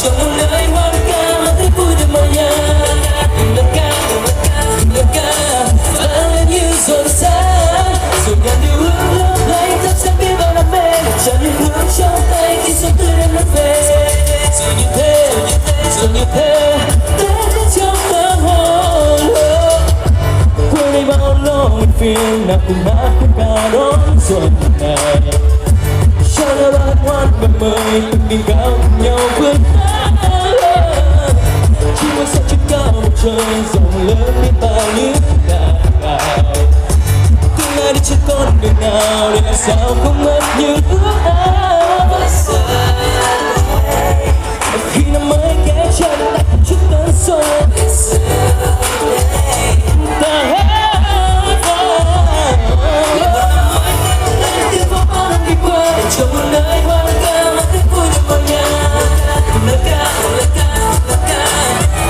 cho một nơi hoang ca mà thấy vui được mọi nhà. Từng lời ca vang lên như rộn rã, rồi ngàn điều ước lấp lánh thắp sáng biết bao đam mê, chẳng những hướng trong tay khi xuân tươi đem nước về. Rồi như thế đến trong tâm hồn, quên đi bao lo muộn phiền, nào cùng hát khúc ca đón xuân này. Cho ta bát ngoan và mời từng đỉnh cao cùng nhau vươn tới. Chỉ muốn sẽ trên cao một trời rộng lớn biết bao những đàn gạo. Tương lai đi trên con đường nào để làm sao không mất những ước ao. Khi năm mới ghé chân đặt chút cơn xuân, ta hát vang tiếng vỗ bao năm đi qua để cho một nơi hoa